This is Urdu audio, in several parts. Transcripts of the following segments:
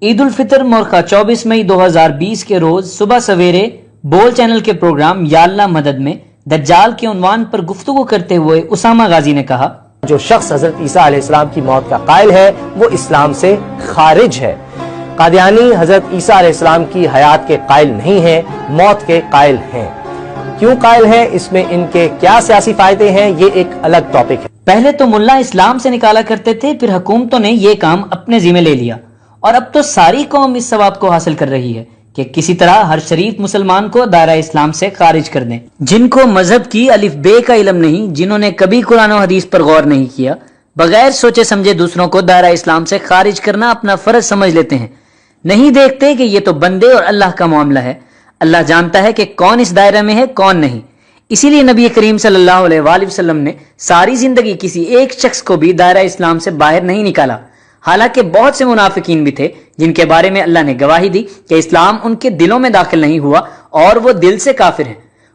عید الفطر مورخہ 24 مئی 2020 کے روز صبح سویرے بول چینل کے پروگرام یا اللہ مدد میں دجال کے عنوان پر گفتگو کرتے ہوئے اسامہ غازی نے کہا، جو شخص حضرت عیسیٰ علیہ السلام کی موت کا قائل ہے وہ اسلام سے خارج ہے۔ قادیانی حضرت عیسیٰ علیہ السلام کی حیات کے قائل نہیں ہیں، موت کے قائل ہیں۔ کیوں قائل ہیں، اس میں ان کے کیا سیاسی فائدے ہیں، یہ ایک الگ ٹاپک ہے۔ پہلے تو ملا اسلام سے نکالا کرتے تھے، پھر حکومتوں نے یہ کام اپنے ذمہ لے لیا، اور اب تو ساری قوم اس ثواب کو حاصل کر رہی ہے کہ کسی طرح ہر شریف مسلمان کو دائرہ اسلام سے خارج کر دیں۔ جن کو مذہب کی الف بے کا علم نہیں، جنہوں نے کبھی قرآن و حدیث پر غور نہیں کیا، بغیر سوچے سمجھے دوسروں کو دائرہ اسلام سے خارج کرنا اپنا فرض سمجھ لیتے ہیں، نہیں دیکھتے کہ یہ تو بندے اور اللہ کا معاملہ ہے۔ اللہ جانتا ہے کہ کون اس دائرے میں ہے، کون نہیں۔ اسی لیے نبی کریم صلی اللہ علیہ وآلہ وسلم نے ساری زندگی کسی ایک شخص کو بھی دائرہ اسلام سے باہر نہیں نکالا، حالانکہ بہت سے منافقین بھی تھے جن کے بارے میں اللہ نے گواہی دی کہ اسلام ان کے دلوں میں داخل نہیں ہوا اور وہ دل سے کافر ہیں۔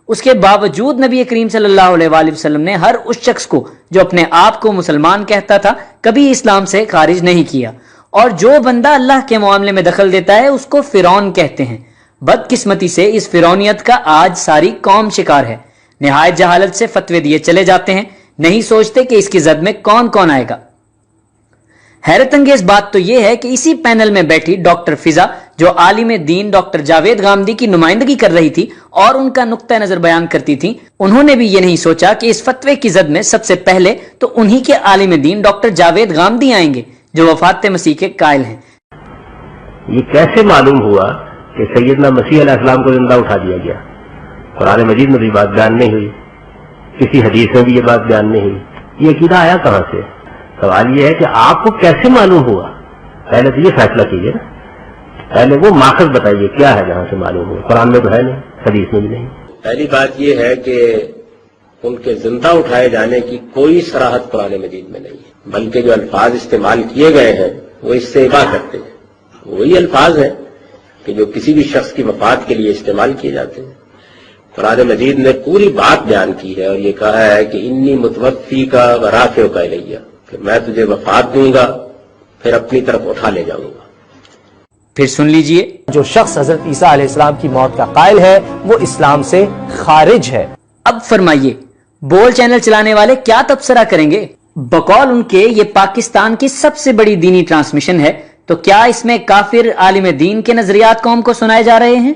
اس کے باوجود نبی کریم صلی اللہ علیہ وآلہ وسلم نے ہر اس شخص کو جو اپنے آپ کو مسلمان کہتا تھا کبھی اسلام سے خارج نہیں کیا، اور جو بندہ اللہ کے معاملے میں دخل دیتا ہے اس کو فرعون کہتے ہیں۔ بدقسمتی سے اس فرعونیت کا آج ساری قوم شکار ہے۔ نہایت جہالت سے فتوے دیے چلے جاتے ہیں، نہیں سوچتے کہ اس کی زد میں کون کون آئے گا۔ حیرت انگیز بات تو یہ ہے کہ اسی پینل میں بیٹھی ڈاکٹر فضا، جو عالم دین ڈاکٹر جاوید غامدی کی نمائندگی کر رہی تھی اور ان کا نقطہ نظر بیان کرتی تھی، انہوں نے بھی یہ نہیں سوچا کہ اس فتوے کی زد میں سب سے پہلے تو انہی کے عالم دین ڈاکٹر جاوید غامدی آئیں گے جو وفات مسیح کے قائل ہیں۔ یہ کیسے معلوم ہوا کہ سیدنا مسیح علیہ السلام کو زندہ اٹھا دیا گیا؟ قرآن مجید میں بھی یہ بات بیان نہیں ہوئی، کسی حدیث میں بھی یہ بات بیان نہیں ہوئی۔ یہ عقیدہ آیا کہاں سے؟ سوال یہ ہے کہ آپ کو کیسے معلوم ہوا؟ پہلے تو یہ فیصلہ کیجیے نا، پہلے وہ ماخذ بتائیے کیا ہے جہاں سے معلوم ہوا۔ قرآن میں تو ہے نہیں، حدیث میں بھی نہیں۔ پہلی بات یہ ہے کہ ان کے زندہ اٹھائے جانے کی کوئی صراحت قرآن مجید میں نہیں ہے، بلکہ جو الفاظ استعمال کیے گئے ہیں وہ اس سے اباح کرتے ہیں۔ وہی الفاظ ہیں کہ جو کسی بھی شخص کی مفاد کے لیے استعمال کیے جاتے ہیں۔ قرآن مجید نے پوری بات بیان کی ہے اور یہ کہا ہے کہ انی متوفی کا ورافع کا الیہ، کہ میں تجھے وفات دوں گا پھر اپنی طرف اٹھا لے جاؤں گا۔ پھر سن لیجئے، جو شخص حضرت عیسیٰ علیہ السلام کی موت کا قائل ہے وہ اسلام سے خارج ہے۔ اب فرمائیے بول چینل چلانے والے کیا تبصرہ کریں گے؟ بقول ان کے یہ پاکستان کی سب سے بڑی دینی ٹرانسمیشن ہے، تو کیا اس میں کافر عالم دین کے نظریات قوم کو سنائے جا رہے ہیں؟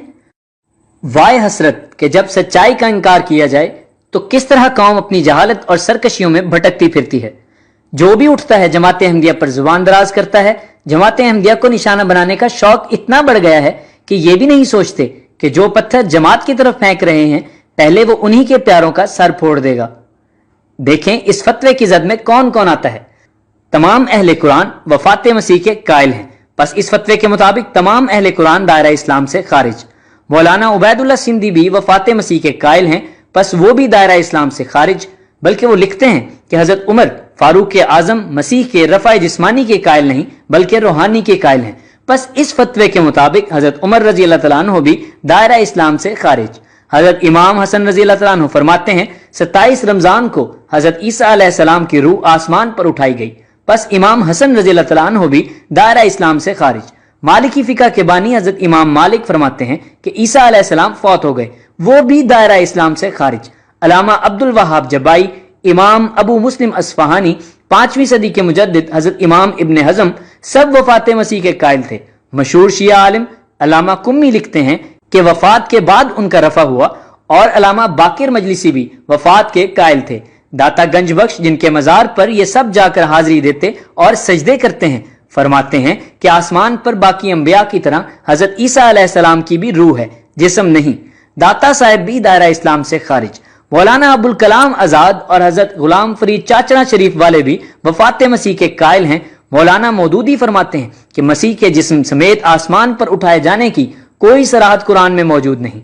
وائے حسرت کہ جب سچائی کا انکار کیا جائے تو کس طرح قوم اپنی جہالت اور سرکشیوں میں بھٹکتی پھرتی ہے۔ جو بھی اٹھتا ہے جماعت احمدیہ پر زبان دراز کرتا ہے۔ جماعت احمدیہ کو نشانہ بنانے کا شوق اتنا بڑھ گیا ہے کہ یہ بھی نہیں سوچتے کہ جو پتھر جماعت کی طرف پھینک رہے ہیں پہلے وہ انہی کے پیاروں کا سر پھوڑ دے گا۔ دیکھیں اس فتوے کی زد میں کون کون آتا ہے۔ تمام اہل قرآن وفات مسیح کے قائل ہیں، بس اس فتوے کے مطابق تمام اہل قرآن دائرہ اسلام سے خارج۔ مولانا عبید اللہ سندھی بھی وفات مسیح کے قائل ہیں، بس وہ بھی دائرہ اسلام سے خارج، بلکہ وہ لکھتے ہیں کہ حضرت عمر فاروق اعظم مسیح کے رفع جسمانی کے قائل نہیں بلکہ روحانی کے قائل ہیں، بس اس فتوے کے مطابق حضرت عمر رضی اللہ تعالیٰ عنہ بھی دائرہ اسلام سے خارج۔ حضرت امام حسن رضی اللہ تعالیٰ عنہ فرماتے ہیں 27 رمضان کو حضرت عیسیٰ علیہ السلام کی روح آسمان پر اٹھائی گئی، بس امام حسن رضی اللہ تعالیٰ عنہ بھی دائرہ اسلام سے خارج۔ مالکی فقہ کے بانی حضرت امام مالک فرماتے ہیں کہ عیسیٰ علیہ السلام فوت ہو گئے، وہ بھی دائرہ اسلام سے خارج۔ علامہ عبد الوہاب جبائی، امام ابو مسلم اصفہانی، 5ویں صدی کے مجدد حضرت امام ابن حزم سب وفات مسیح کے قائل تھے۔ مشہور شیعہ عالم علامہ قمی لکھتے ہیں کہ وفات کے بعد ان کا رفع ہوا، اور علامہ باقر مجلسی بھی وفات کے قائل تھے۔ داتا گنج بخش جن کے مزار پر یہ سب جا کر حاضری دیتے اور سجدے کرتے ہیں فرماتے ہیں کہ آسمان پر باقی انبیاء کی طرح حضرت عیسیٰ علیہ السلام کی بھی روح ہے، جسم نہیں۔ داتا صاحب بھی دائرہ اسلام سے خارج۔ مولانا ابوالکلام آزاد اور حضرت غلام فرید چاچڑا شریف والے بھی وفات مسیح کے قائل ہیں۔ مولانا مودودی فرماتے ہیں کہ مسیح کے جسم سمیت آسمان پر اٹھائے جانے کی کوئی صراحت قرآن میں موجود نہیں۔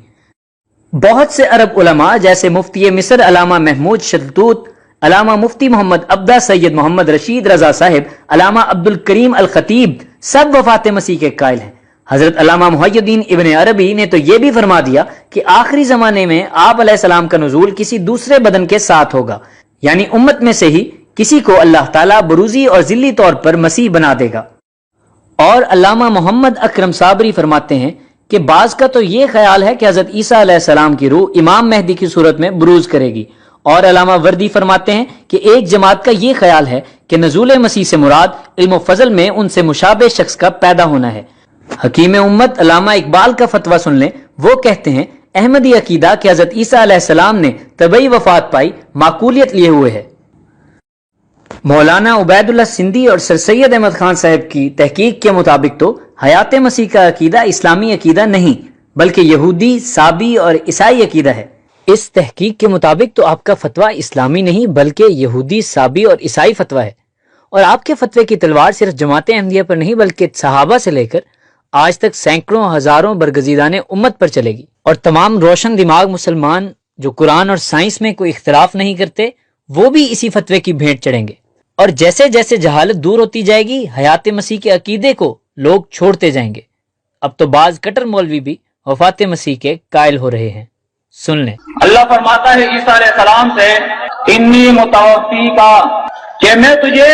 بہت سے عرب علماء جیسے مفتی مصر علامہ محمود شلتوت، علامہ مفتی محمد عبدہ سید محمد رشید رضا صاحب، علامہ عبد الکریم الخطیب سب وفات مسیح کے قائل ہیں۔ حضرت علامہ محی الدین ابن عربی نے تو یہ بھی فرما دیا کہ آخری زمانے میں آپ علیہ السلام کا نزول کسی دوسرے بدن کے ساتھ ہوگا، یعنی امت میں سے ہی کسی کو اللہ تعالیٰ بروزی اور ذلی طور پر مسیح بنا دے گا۔ اور علامہ محمد اکرم صابری فرماتے ہیں کہ بعض کا تو یہ خیال ہے کہ حضرت عیسیٰ علیہ السلام کی روح امام مہدی کی صورت میں بروز کرے گی، اور علامہ وردی فرماتے ہیں کہ ایک جماعت کا یہ خیال ہے کہ نزول مسیح سے مراد علم و فضل میں ان سے مشابہ شخص کا پیدا ہونا ہے۔ حکیم امت علامہ اقبال کا فتویٰ سن لیں، وہ کہتے ہیں احمدی عقیدہ کہ حضرت عیسیٰ علیہ السلام نے طبعی وفات پائی معقولیت لیے ہوئے ہے۔ مولانا عبید اللہ سندھی اور سر سید احمد خان صاحب کی تحقیق کے مطابق تو حیات مسیح کا عقیدہ اسلامی عقیدہ نہیں بلکہ یہودی، سابی اور عیسائی عقیدہ ہے۔ اس تحقیق کے مطابق تو آپ کا فتویٰ اسلامی نہیں بلکہ یہودی، سابی اور عیسائی فتویٰ ہے، اور آپ کے فتوے کی تلوار صرف جماعت احمدیہ پر نہیں بلکہ صحابہ سے لے کر آج تک سینکڑوں ہزاروں برگزیدان امت پر چلے گی، اور تمام روشن دماغ مسلمان جو قرآن اور سائنس میں کوئی اختلاف نہیں کرتے وہ بھی اسی فتوے کی بھیٹ چڑھیں گے، اور جیسے جیسے جہالت دور ہوتی جائے گی حیات مسیح کے عقیدے کو لوگ چھوڑتے جائیں گے۔ اب تو بعض کٹر مولوی بھی وفات مسیح کے قائل ہو رہے ہیں، سن لیں۔ اللہ فرماتا ہے عیسیٰ علیہ السلام سے انی متوفی کا، کہ میں تجھے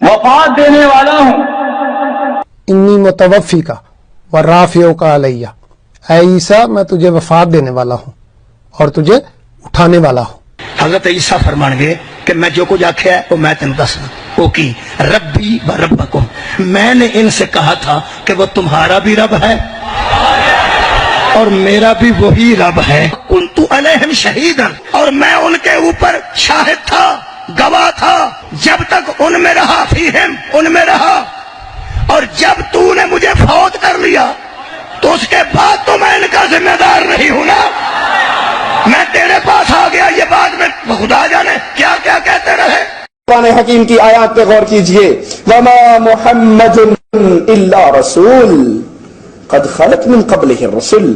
وفات دینے والا ہوں۔ انی متوفی کا ورافعو کا علیہ، اے عیسیٰ میں تجھے وفات دینے والا ہوں اور تجھے اٹھانے والا ہوں۔ حضرت عیسیٰ فرمان گے کہ میں جو کچھ آخیا ہے وہ میں تین دسنا، وہ کی ربی و ربکم، میں نے ان سے کہا تھا کہ وہ تمہارا بھی رب ہے اور میرا بھی وہی رب ہے، کنت علیہم شہیدا، اور میں ان کے اوپر شاہد تھا، گواہ تھا، جب تک ان میں رہا، فیہم ان میں رہا، اور جب تو نے مجھے فوت کر لیا تو اس کے بعد تو میں ان کا ذمہ دار نہیں ہوں نا، میں تیرے پاس آ گیا، یہ بات میں خدا جانے کیا کیا کہتے رہے۔ قرآن حکیم کی آیات پہ غور کیجئے، وما محمد الا رسول قد خلت من قبلہ الرسل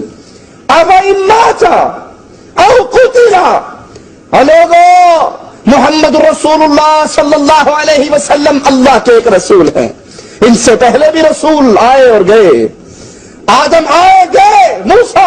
افإن مات او قتل، لوگوں محمد رسول اللہ صلی اللہ علیہ وسلم اللہ کے ایک رسول ہیں، ان سے پہلے بھی رسول آئے اور گئے، آدم آئے گئے، موسیٰ